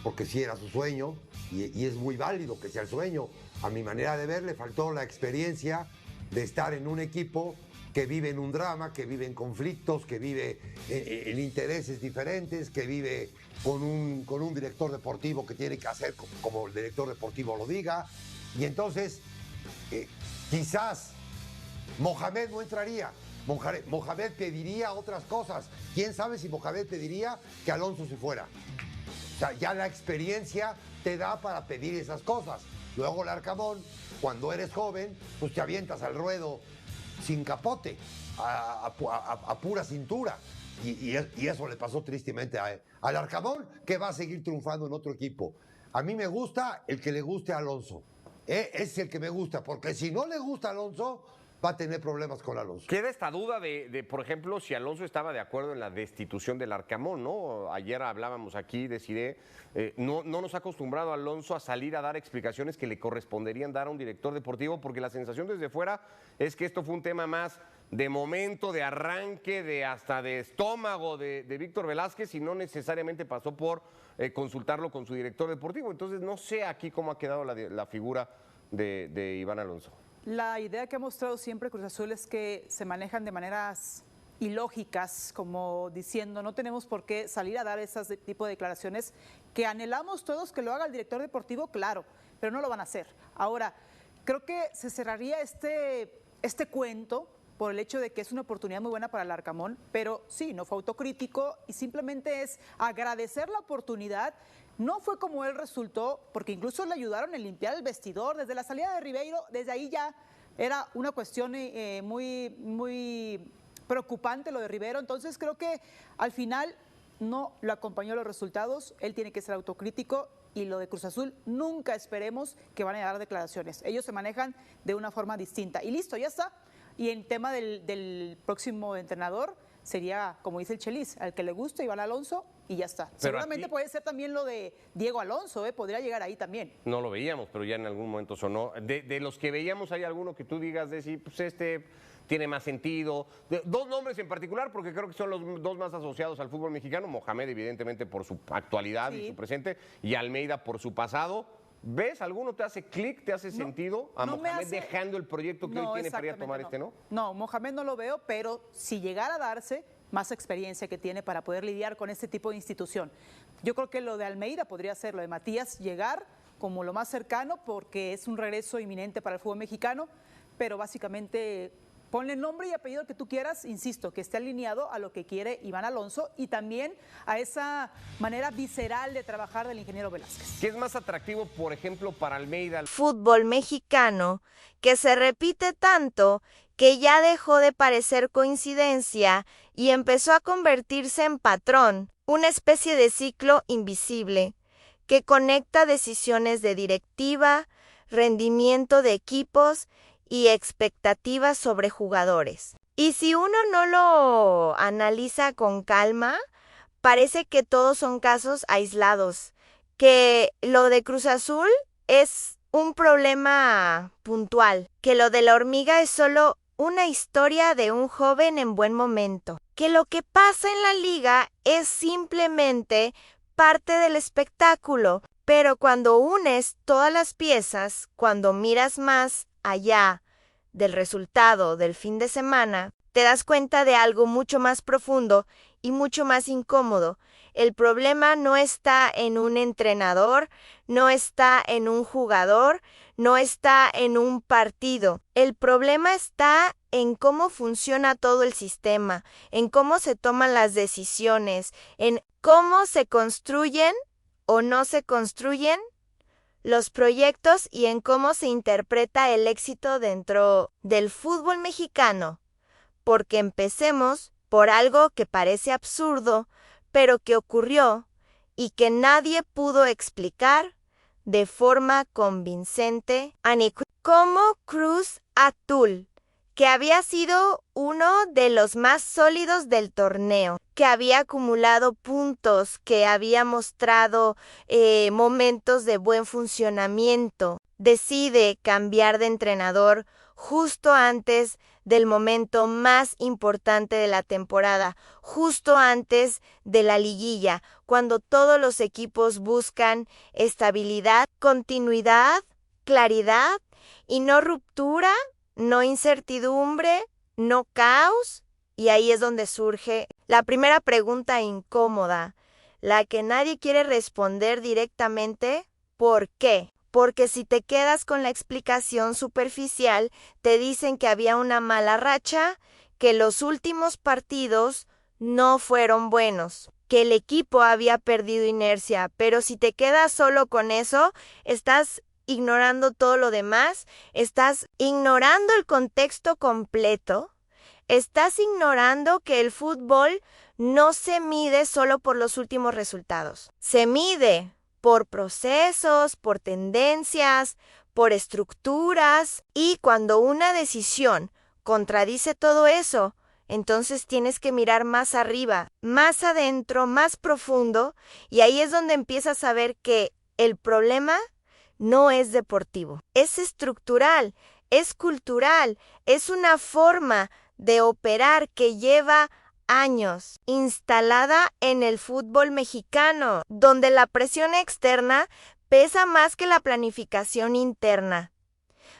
porque sí era su sueño y es muy válido que sea el sueño. A mi manera de ver, le faltó la experiencia de estar en un equipo que vive en un drama, que vive en conflictos, que vive en intereses diferentes, que vive con un director deportivo que tiene que hacer como el director deportivo lo diga. Y entonces, quizás Mohamed no entraría. Mohamed pediría otras cosas. ¿Quién sabe si Mohamed pediría que Alonso se fuera? O sea, ya la experiencia te da para pedir esas cosas. Luego Larcamón, cuando eres joven, pues te avientas al ruedo sin capote, a pura cintura. Y eso le pasó tristemente a él. Al Larcamón, que va a seguir triunfando en otro equipo. A mí me gusta el que le guste a Alonso. Es el que me gusta, porque si no le gusta a Alonso, va a tener problemas con Alonso. Queda esta duda de, por ejemplo, si Alonso estaba de acuerdo en la destitución del Arcamón, ¿no? Ayer hablábamos aquí, decidí, no nos ha acostumbrado Alonso a salir a dar explicaciones que le corresponderían dar a un director deportivo, porque la sensación desde fuera es que esto fue un tema más de momento, de arranque, hasta de estómago de Víctor Velázquez, y no necesariamente pasó por consultarlo con su director deportivo. Entonces no sé aquí cómo ha quedado la figura de Iván Alonso. La idea que ha mostrado siempre Cruz Azul es que se manejan de maneras ilógicas, como diciendo no tenemos por qué salir a dar ese tipo de declaraciones que anhelamos todos que lo haga el director deportivo, claro, pero no lo van a hacer. Ahora, creo que se cerraría este cuento por el hecho de que es una oportunidad muy buena para el Arcamón, pero sí, no fue autocrítico y simplemente es agradecer la oportunidad. No fue como él resultó, porque incluso le ayudaron a limpiar el vestidor desde la salida de Ribeiro. Desde ahí ya era una cuestión muy preocupante lo de Ribeiro. Entonces creo que al final no lo acompañó los resultados. Él tiene que ser autocrítico, y lo de Cruz Azul nunca esperemos que van a dar declaraciones. Ellos se manejan de una forma distinta. Y listo, ya está. Y en tema del próximo entrenador sería, como dice el Chelis, al que le guste Iván Alonso, y ya está. Pero seguramente aquí puede ser también lo de Diego Alonso, podría llegar ahí también. No lo veíamos, pero ya en algún momento sonó. De los que veíamos, ¿hay alguno que tú digas de si pues este tiene más sentido? Dos nombres en particular, porque creo que son los dos más asociados al fútbol mexicano. Mohamed, evidentemente, por su actualidad y su presente, y Almeida por su pasado. ¿Ves? ¿Alguno te hace clic, te hace sentido a Mohamed dejando el proyecto que hoy tiene para ir a tomar no? No, Mohamed no lo veo, pero si llegara a darse, más experiencia que tiene para poder lidiar con este tipo de institución. Yo creo que lo de Almeida podría ser, lo de Matías, llegar como lo más cercano, porque es un regreso inminente para el fútbol mexicano, pero básicamente ponle nombre y apellido que tú quieras, insisto, que esté alineado a lo que quiere Iván Alonso y también a esa manera visceral de trabajar del ingeniero Velázquez. ¿Qué es más atractivo, por ejemplo, para Almeida? Fútbol mexicano, que se repite tanto que ya dejó de parecer coincidencia y empezó a convertirse en patrón, una especie de ciclo invisible que conecta decisiones de directiva, rendimiento de equipos y expectativas sobre jugadores. Y si uno no lo analiza con calma, parece que todos son casos aislados, que lo de Cruz Azul es un problema puntual, que lo de la hormiga es solo una historia de un joven en buen momento, que lo que pasa en la liga es simplemente parte del espectáculo, pero cuando unes todas las piezas, cuando miras más allá del resultado del fin de semana, te das cuenta de algo mucho más profundo y mucho más incómodo. El problema no está en un entrenador, no está en un jugador, no está en un partido. El problema está en cómo funciona todo el sistema, en cómo se toman las decisiones, en cómo se construyen o no se construyen los proyectos y en cómo se interpreta el éxito dentro del fútbol mexicano. Porque empecemos por algo que parece absurdo, pero que ocurrió y que nadie pudo explicar de forma convincente, como Cruz Azul, que había sido uno de los más sólidos del torneo, que había acumulado puntos, que había mostrado momentos de buen funcionamiento, decide cambiar de entrenador justo antes del momento más importante de la temporada, justo antes de la liguilla, cuando todos los equipos buscan estabilidad, continuidad, claridad y no ruptura, no incertidumbre, no caos, y ahí es donde surge la primera pregunta incómoda, la que nadie quiere responder directamente. ¿Por qué? Porque si te quedas con la explicación superficial, te dicen que había una mala racha, que los últimos partidos no fueron buenos, que el equipo había perdido inercia, pero si te quedas solo con eso, estás ignorando todo lo demás, estás ignorando el contexto completo, estás ignorando que el fútbol no se mide solo por los últimos resultados, se mide por procesos, por tendencias, por estructuras, y cuando una decisión contradice todo eso, entonces tienes que mirar más arriba, más adentro, más profundo, y ahí es donde empiezas a ver que el problema no es deportivo, es estructural, es cultural, es una forma de operar que lleva años instalada en el fútbol mexicano, donde la presión externa pesa más que la planificación interna,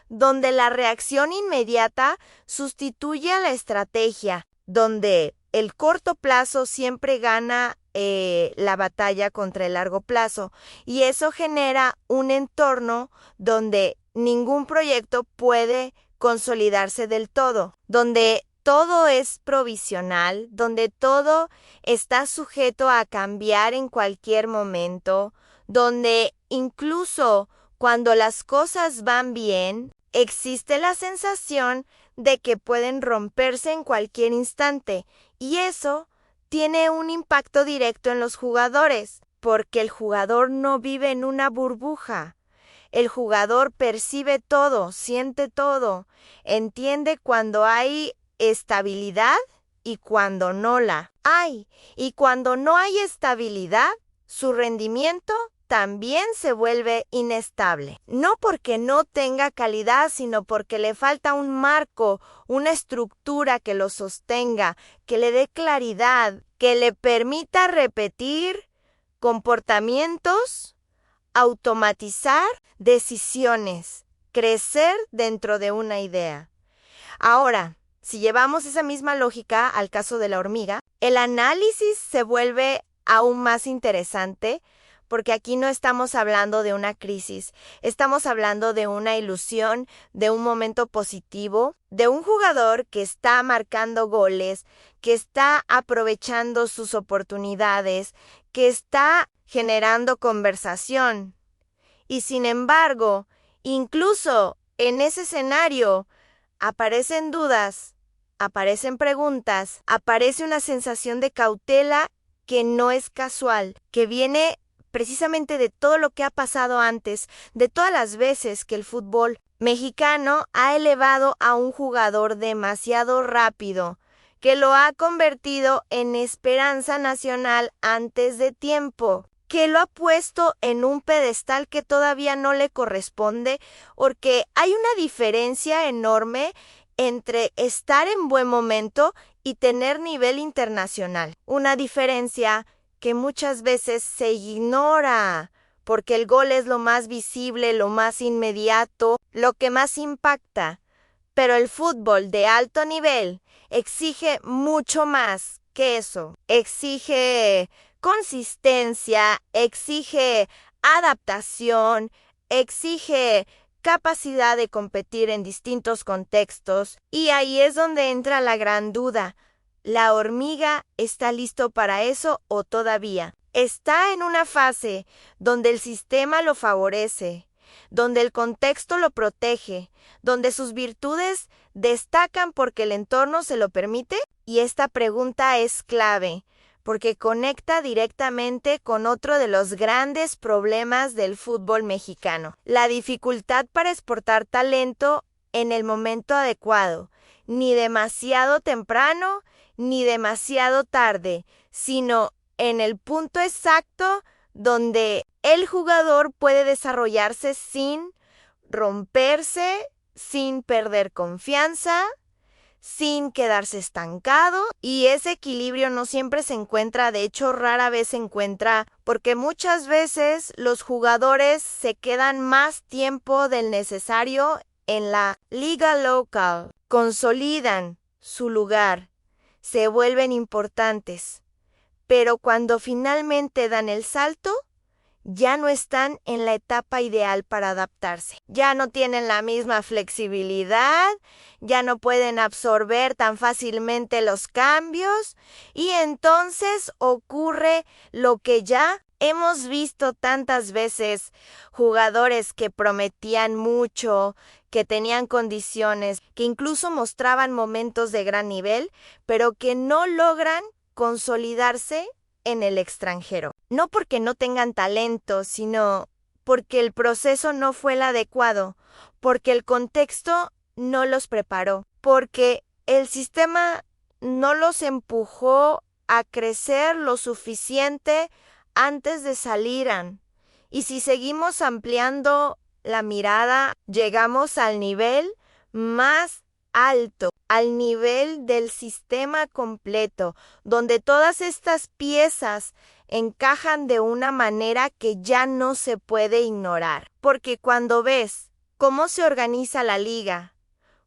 donde la reacción inmediata sustituye a la estrategia, donde el corto plazo siempre gana la batalla contra el largo plazo, y eso genera un entorno donde ningún proyecto puede consolidarse del todo, donde todo es provisional, donde todo está sujeto a cambiar en cualquier momento, donde incluso cuando las cosas van bien, existe la sensación de que pueden romperse en cualquier instante, y eso tiene un impacto directo en los jugadores, porque el jugador no vive en una burbuja. El jugador percibe todo, siente todo, entiende cuando hay estabilidad y cuando no la hay. Y cuando no hay estabilidad, su rendimiento también se vuelve inestable. No porque no tenga calidad, sino porque le falta un marco, una estructura que lo sostenga, que le dé claridad, que le permita repetir comportamientos, automatizar decisiones, crecer dentro de una idea. Ahora, si llevamos esa misma lógica al caso de la hormiga, el análisis se vuelve aún más interesante, porque aquí no estamos hablando de una crisis, estamos hablando de una ilusión, de un momento positivo, de un jugador que está marcando goles, que está aprovechando sus oportunidades, que está generando conversación. Y sin embargo, incluso en ese escenario, aparecen dudas, aparecen preguntas, aparece una sensación de cautela que no es casual, que viene precisamente de todo lo que ha pasado antes, de todas las veces que el fútbol mexicano ha elevado a un jugador demasiado rápido, que lo ha convertido en esperanza nacional antes de tiempo, que lo ha puesto en un pedestal que todavía no le corresponde, porque hay una diferencia enorme entre estar en buen momento y tener nivel internacional. Una diferencia que muchas veces se ignora, porque el gol es lo más visible, lo más inmediato, lo que más impacta. Pero el fútbol de alto nivel exige mucho más que eso. Exige consistencia, exige adaptación, exige capacidad de competir en distintos contextos, y ahí es donde entra la gran duda. ¿La hormiga está listo para eso o todavía? Está en una fase donde el sistema lo favorece, donde el contexto lo protege, donde sus virtudes destacan porque el entorno se lo permite, y esta pregunta es clave, porque conecta directamente con otro de los grandes problemas del fútbol mexicano: la dificultad para exportar talento en el momento adecuado, ni demasiado temprano, ni demasiado tarde, sino en el punto exacto donde el jugador puede desarrollarse sin romperse, sin perder confianza, sin quedarse estancado, y ese equilibrio no siempre se encuentra, de hecho rara vez se encuentra, porque muchas veces los jugadores se quedan más tiempo del necesario en la liga local, consolidan su lugar, se vuelven importantes, pero cuando finalmente dan el salto, ya no están en la etapa ideal para adaptarse. Ya no tienen la misma flexibilidad, ya no pueden absorber tan fácilmente los cambios y entonces ocurre lo que ya hemos visto tantas veces, jugadores que prometían mucho, que tenían condiciones, que incluso mostraban momentos de gran nivel, pero que no logran consolidarse en el extranjero. No porque no tengan talento, sino porque el proceso no fue el adecuado, porque el contexto no los preparó, porque el sistema no los empujó a crecer lo suficiente antes de salieran. Y si seguimos ampliando la mirada, llegamos al nivel más alto, al nivel del sistema completo, donde todas estas piezas encajan de una manera que ya no se puede ignorar. Porque cuando ves cómo se organiza la liga,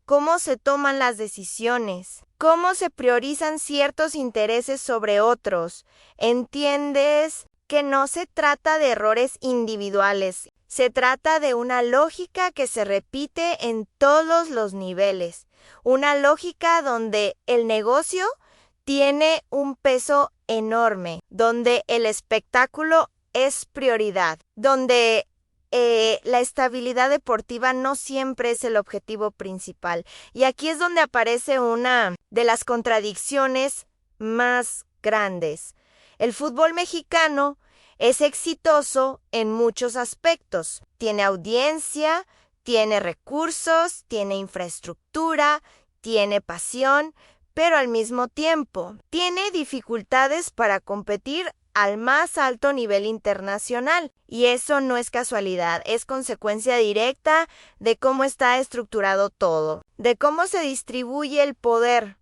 cómo se toman las decisiones, cómo se priorizan ciertos intereses sobre otros, entiendes que no se trata de errores individuales, se trata de una lógica que se repite en todos los niveles, una lógica donde el negocio tiene un peso enorme, donde el espectáculo es prioridad, donde la estabilidad deportiva no siempre es el objetivo principal. Y aquí es donde aparece una de las contradicciones más grandes. El fútbol mexicano es exitoso en muchos aspectos. Tiene audiencia, tiene recursos, tiene infraestructura, tiene pasión, pero al mismo tiempo tiene dificultades para competir al más alto nivel internacional. Y eso no es casualidad, es consecuencia directa de cómo está estructurado todo, de cómo se distribuye el poder,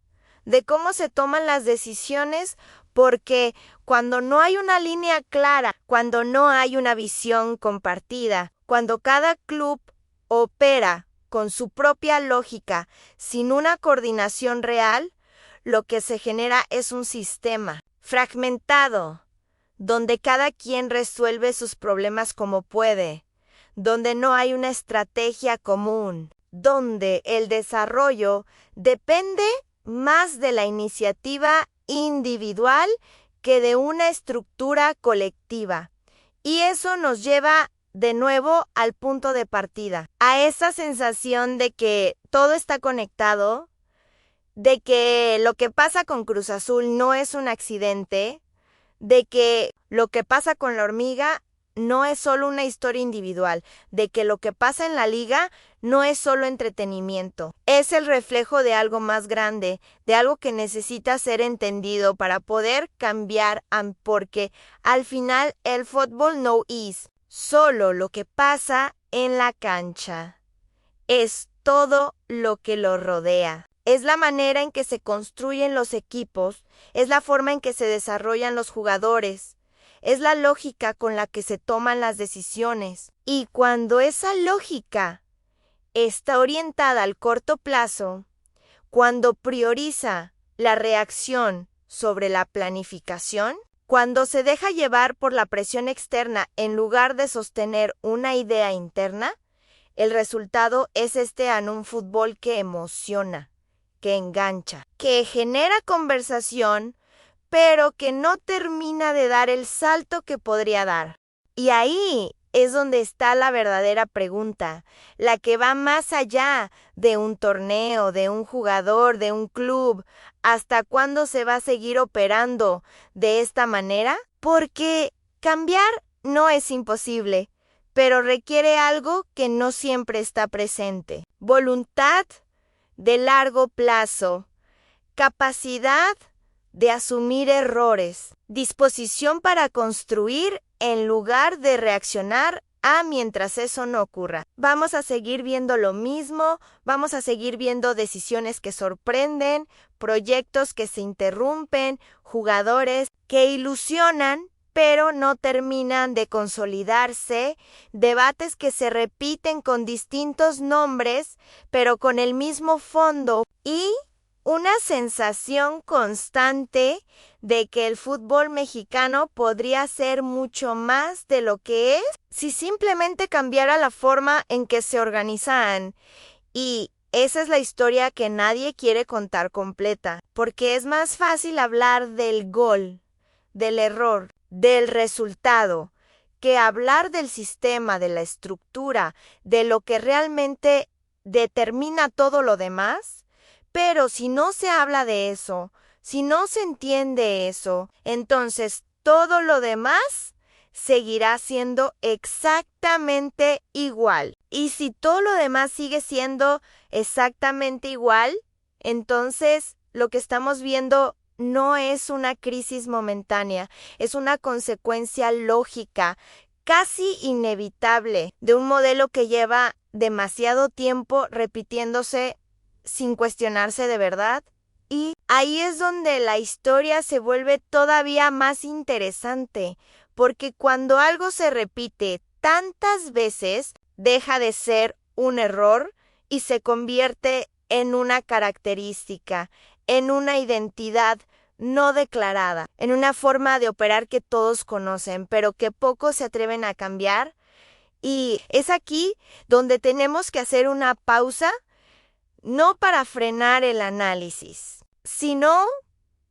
de cómo se toman las decisiones, porque cuando no hay una línea clara, cuando no hay una visión compartida, cuando cada club opera con su propia lógica, sin una coordinación real, lo que se genera es un sistema fragmentado, donde cada quien resuelve sus problemas como puede, donde no hay una estrategia común, donde el desarrollo depende más de la iniciativa individual que de una estructura colectiva. Y eso nos lleva de nuevo al punto de partida, a esa sensación de que todo está conectado, de que lo que pasa con Cruz Azul no es un accidente, de que lo que pasa con la hormiga no es solo una historia individual, de que lo que pasa en la liga no es solo entretenimiento, es el reflejo de algo más grande, de algo que necesita ser entendido para poder cambiar, porque al final el fútbol no es solo lo que pasa en la cancha, es todo lo que lo rodea. Es la manera en que se construyen los equipos, es la forma en que se desarrollan los jugadores, es la lógica con la que se toman las decisiones. Y cuando esa lógica está orientada al corto plazo, cuando prioriza la reacción sobre la planificación, cuando se deja llevar por la presión externa en lugar de sostener una idea interna, el resultado es en un fútbol que emociona, que engancha, que genera conversación, pero que no termina de dar el salto que podría dar. Y ahí es donde está la verdadera pregunta, la que va más allá de un torneo, de un jugador, de un club. ¿Hasta cuándo se va a seguir operando de esta manera? Porque cambiar no es imposible, pero requiere algo que no siempre está presente. Voluntad de largo plazo, capacidad de asumir errores, disposición para construir en lugar de reaccionar mientras eso no ocurra. Vamos a seguir viendo lo mismo, vamos a seguir viendo decisiones que sorprenden, proyectos que se interrumpen, jugadores que ilusionan pero no terminan de consolidarse, debates que se repiten con distintos nombres, pero con el mismo fondo. Y una sensación constante de que el fútbol mexicano podría ser mucho más de lo que es si simplemente cambiara la forma en que se organizan. Y esa es la historia que nadie quiere contar completa, porque es más fácil hablar del gol, del error, del resultado, que hablar del sistema, de la estructura, de lo que realmente determina todo lo demás. Pero si no se habla de eso, si no se entiende eso, entonces todo lo demás seguirá siendo exactamente igual. Y si todo lo demás sigue siendo exactamente igual, entonces lo que estamos viendo no es una crisis momentánea, es una consecuencia lógica, casi inevitable, de un modelo que lleva demasiado tiempo repitiéndose sin cuestionarse de verdad. Y ahí es donde la historia se vuelve todavía más interesante, porque cuando algo se repite tantas veces, deja de ser un error y se convierte en una característica, en una identidad no declarada, en una forma de operar que todos conocen, pero que pocos se atreven a cambiar. Y es aquí donde tenemos que hacer una pausa, no para frenar el análisis, sino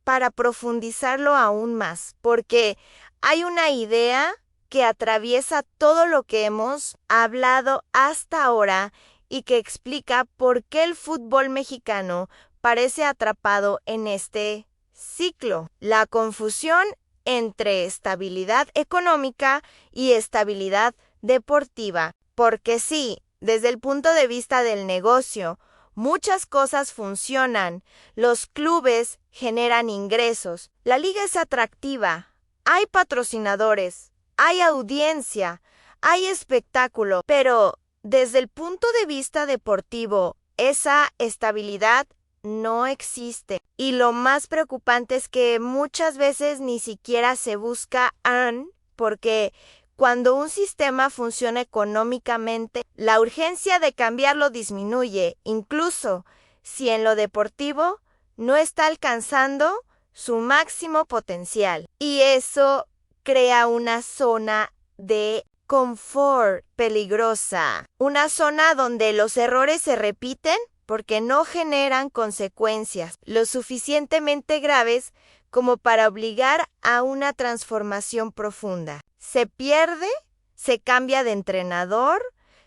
para profundizarlo aún más, porque hay una idea que atraviesa todo lo que hemos hablado hasta ahora y que explica por qué el fútbol mexicano parece atrapado en este ciclo: la confusión entre estabilidad económica y estabilidad deportiva. Porque sí, desde el punto de vista del negocio, muchas cosas funcionan, los clubes generan ingresos, la liga es atractiva, hay patrocinadores, hay audiencia, hay espectáculo, pero desde el punto de vista deportivo, esa estabilidad no existe. Y lo más preocupante es que muchas veces ni siquiera se busca porque cuando un sistema funciona económicamente, la urgencia de cambiarlo disminuye, incluso si en lo deportivo no está alcanzando su máximo potencial. Y eso crea una zona de confort peligrosa, una zona donde los errores se repiten porque no generan consecuencias lo suficientemente graves como para obligar a una transformación profunda. Se pierde, se cambia de entrenador,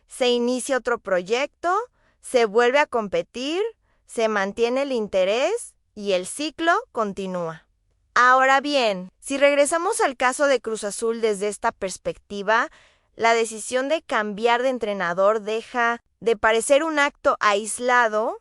se inicia otro proyecto, se vuelve a competir, se mantiene el interés y el ciclo continúa. Ahora bien, si regresamos al caso de Cruz Azul desde esta perspectiva, la decisión de cambiar de entrenador deja de parecer un acto aislado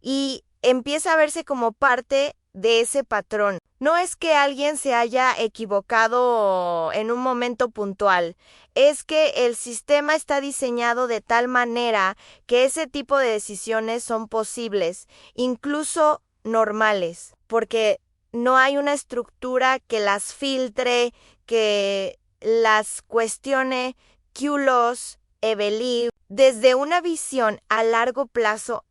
y empieza a verse como parte de ese patrón. No es que alguien se haya equivocado en un momento puntual, es que el sistema está diseñado de tal manera que ese tipo de decisiones son posibles, incluso normales, porque no hay una estructura que las filtre, que las cuestione, QLOS, EVELIV, desde una visión a largo plazo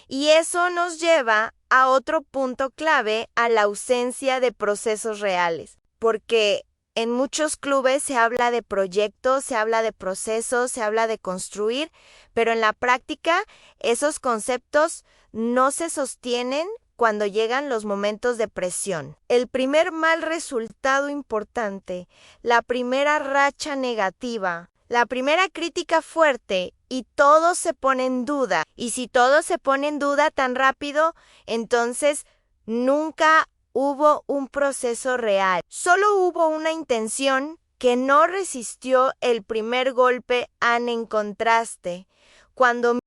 Y eso nos lleva a otro punto clave, a la ausencia de procesos reales, porque en muchos clubes se habla de proyectos, se habla de procesos, se habla de construir, pero en la práctica esos conceptos no se sostienen cuando llegan los momentos de presión. El primer mal resultado importante, la primera racha negativa, la primera crítica fuerte y todo se pone en duda. Y si todo se pone en duda tan rápido, entonces nunca hubo un proceso real. Solo hubo una intención que no resistió el primer golpe en contraste. Cuando